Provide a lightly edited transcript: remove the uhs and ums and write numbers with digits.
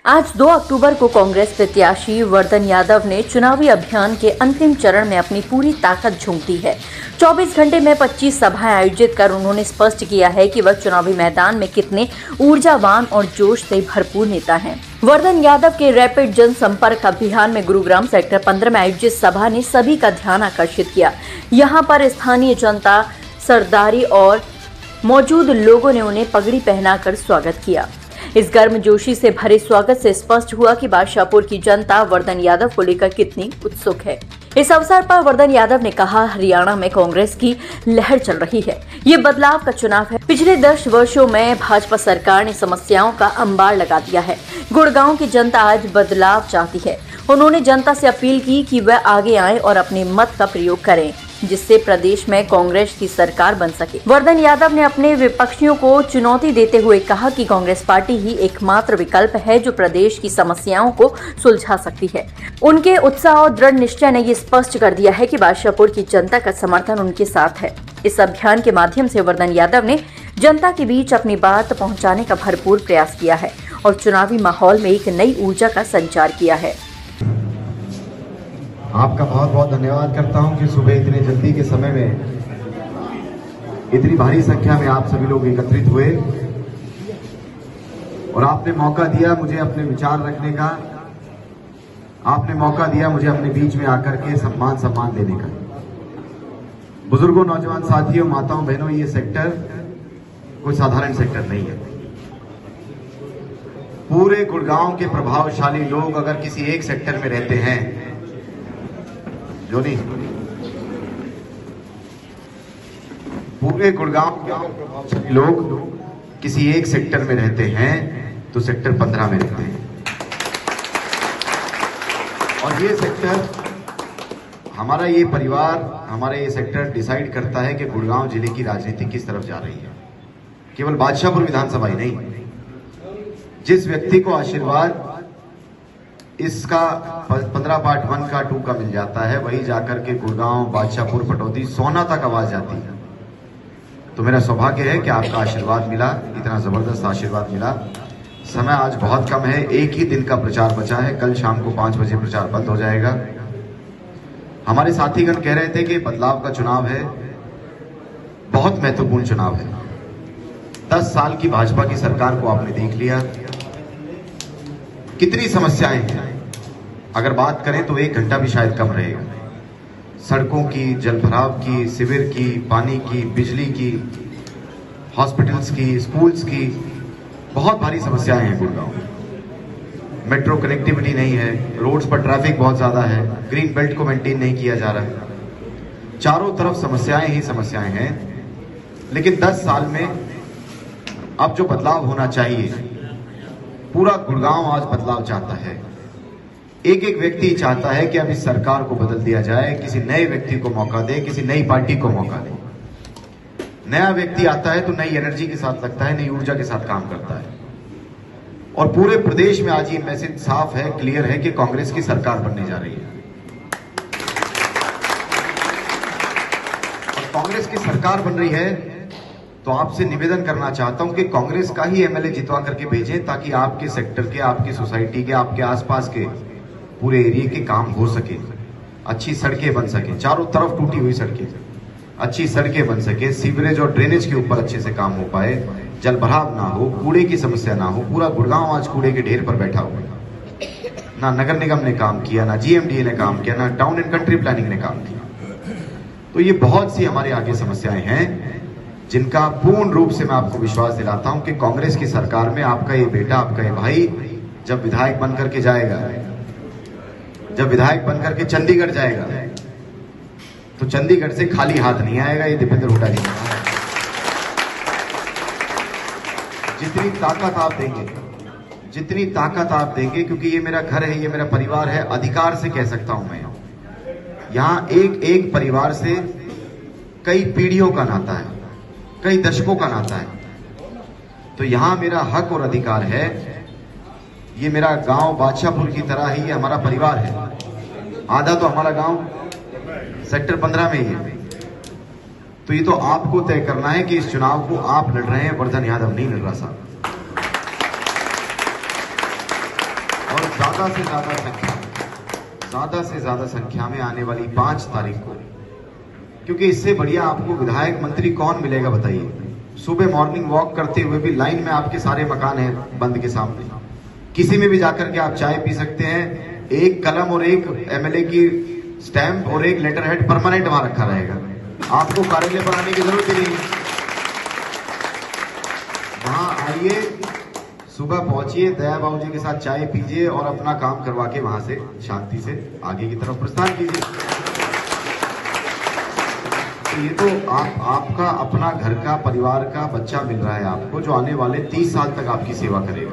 आज 2 अक्टूबर को कांग्रेस प्रत्याशी वर्धन यादव ने चुनावी अभियान के अंतिम चरण में अपनी पूरी ताकत झोंक दी है। 24 घंटे में 25 सभाएं आयोजित कर उन्होंने स्पष्ट किया है कि वह चुनावी मैदान में कितने ऊर्जावान और जोश से भरपूर नेता हैं। वर्धन यादव के रैपिड जनसंपर्क अभियान में गुरुग्राम सेक्टर 15 में आयोजित सभा ने सभी का ध्यान आकर्षित किया। यहाँ पर स्थानीय जनता, सरदारी और मौजूद लोगों ने उन्हें पगड़ी पहनाकर स्वागत किया। इस गर्मजोशी से भरे स्वागत से स्पष्ट हुआ कि बादशाहपुर की जनता वर्धन यादव को लेकर कितनी उत्सुक है। इस अवसर पर वर्धन यादव ने कहा, हरियाणा में कांग्रेस की लहर चल रही है। ये बदलाव का चुनाव है। पिछले 10 वर्षों में भाजपा सरकार ने समस्याओं का अंबार लगा दिया है। गुड़गांव की जनता आज बदलाव चाहती है। उन्होंने जनता से अपील की कि वह आगे आए और अपने मत का प्रयोग करें, जिससे प्रदेश में कांग्रेस की सरकार बन सके। वर्धन यादव ने अपने विपक्षियों को चुनौती देते हुए कहा कि कांग्रेस पार्टी ही एकमात्र विकल्प है जो प्रदेश की समस्याओं को सुलझा सकती है। उनके उत्साह और दृढ़ निश्चय ने ये स्पष्ट कर दिया है कि बादशाहपुर की जनता का समर्थन उनके साथ है। इस अभियान के माध्यम से वर्धन यादव ने जनता के बीच अपनी बात पहुँचाने का भरपूर प्रयास किया है और चुनावी माहौल में एक नई ऊर्जा का संचार किया है। आपका बहुत बहुत धन्यवाद करता हूं कि सुबह इतने जल्दी के समय में इतनी भारी संख्या में आप सभी लोग एकत्रित हुए और आपने मौका दिया मुझे अपने विचार रखने का। आपने मौका दिया मुझे अपने बीच में आकर के सम्मान देने का। बुजुर्गों, नौजवान साथियों, माताओं, बहनों, ये सेक्टर कोई साधारण सेक्टर नहीं है। पूरे गुड़गांव के प्रभावशाली लोग अगर किसी एक सेक्टर में रहते हैं, जो नहीं, पूरे गुड़गांव के लोग किसी एक सेक्टर में रहते हैं तो सेक्टर 15 में रहते हैं। और ये सेक्टर, हमारा ये परिवार, हमारा ये सेक्टर डिसाइड करता है कि गुड़गांव जिले की राजनीति किस तरफ जा रही है। केवल बादशाहपुर विधानसभा ही नहीं, जिस व्यक्ति को आशीर्वाद इसका 15 पार्ट 1 का 2 का मिल जाता है, वही जाकर के गुड़गांव, बादशाहपुर, पटौदी, सोना तक आवाज जाती है। तो मेरा सौभाग्य है कि आपका आशीर्वाद मिला, इतना जबरदस्त आशीर्वाद मिला। समय आज बहुत कम है, एक ही दिन का प्रचार बचा है। कल शाम को 5 बजे प्रचार बंद हो जाएगा। हमारे साथीगण कह रहे थे कि बदलाव का चुनाव है, बहुत महत्वपूर्ण चुनाव है। 10 साल की भाजपा की सरकार को आपने देख लिया, कितनी समस्याएं हैं। अगर बात करें तो 1 घंटा भी शायद कम रहेगा। सड़कों की, जलभराव की, शिविर की, पानी की, बिजली की, हॉस्पिटल्स की, स्कूल्स की, बहुत भारी समस्याएं हैं गुड़गांव में। मेट्रो कनेक्टिविटी नहीं है, रोड्स पर ट्रैफिक बहुत ज्यादा है, ग्रीन बेल्ट को मेंटेन नहीं किया जा रहा है। चारों तरफ समस्याएं ही समस्याएं हैं। लेकिन 10 साल में अब जो बदलाव होना चाहिए, पूरा गुड़गांव आज बदलाव चाहता है। एक एक व्यक्ति चाहता है कि अब इस सरकार को बदल दिया जाए, किसी नए व्यक्ति को मौका दे, किसी नई पार्टी को मौका दे। नया व्यक्ति आता है तो नई एनर्जी के साथ लगता है, नई ऊर्जा के साथ काम करता है। और पूरे प्रदेश में आज ये मैसेज साफ है, क्लियर है कि कांग्रेस की सरकार बनने जा रही है। और कांग्रेस की सरकार बन रही है तो आपसे निवेदन करना चाहता हूं कि कांग्रेस का ही एमएलए जितवा करके भेजें, ताकि आपके सेक्टर के, आपकी सोसाइटी के, आपके आसपास के पूरे एरिया के काम हो सके। अच्छी सड़कें बन सके, चारों तरफ टूटी हुई सड़कें, अच्छी सड़कें बन सके, सीवरेज और ड्रेनेज के ऊपर अच्छे से काम हो पाए, जल भराव ना हो, कूड़े की समस्या ना हो। पूरा गुड़गांव आज कूड़े के ढेर पर बैठा हुआ है। ना नगर निगम ने काम किया, ना जीएमडीए ने काम किया, ना टाउन एंड कंट्री प्लानिंग ने काम किया। तो ये बहुत सी हमारे आगे समस्याएं हैं जिनका पूर्ण रूप से मैं आपको विश्वास दिलाता हूं कि कांग्रेस की सरकार में आपका ये बेटा, आपका ये भाई जब विधायक बनकर के जाएगा, जब विधायक बनकर के चंडीगढ़ जाएगा, तो चंडीगढ़ से खाली हाथ नहीं आएगा। ये दीपेंद्र हुड्डा जी, जितनी ताकत आप देंगे, जितनी ताकत आप देंगे, क्योंकि ये मेरा घर है, ये मेरा परिवार है, अधिकार से कह सकता हूं मैं, यहां एक एक परिवार से कई पीढ़ियों का नाता है, कई दशकों का नाता है। तो यहां मेरा हक और अधिकार है। ये मेरा गांव बादशाहपुर की तरह ही ये हमारा परिवार है। आधा तो हमारा गांव सेक्टर 15 में ही है। तो ये तो आपको तय करना है कि इस चुनाव को आप लड़ रहे हैं, वर्धन यादव नहीं लड़ रहा साहब। ज्यादा से ज्यादा संख्या में आने वाली 5 तारीख को, क्योंकि इससे बढ़िया आपको विधायक मंत्री कौन मिलेगा बताइए। सुबह मॉर्निंग वॉक करते हुए भी लाइन में आपके सारे मकान हैं बंद के सामने, किसी में भी जाकर के आप चाय पी सकते हैं। एक कलम और एक एमएलए की स्टैंप और एक लेटर हेड परमानेंट वहां रखा रहेगा, आपको कार्यालय पर आने की जरूरत ही नहीं। वहां आइए, सुबह पहुंचिए, दया बाबू जी के साथ चाय पीजिए और अपना काम करवा के वहां से शांति से आगे की तरफ प्रस्थान कीजिए। तो ये तो आपका अपना घर का, परिवार का बच्चा मिल रहा है आपको, जो आने वाले 30 साल तक आपकी सेवा करेगा।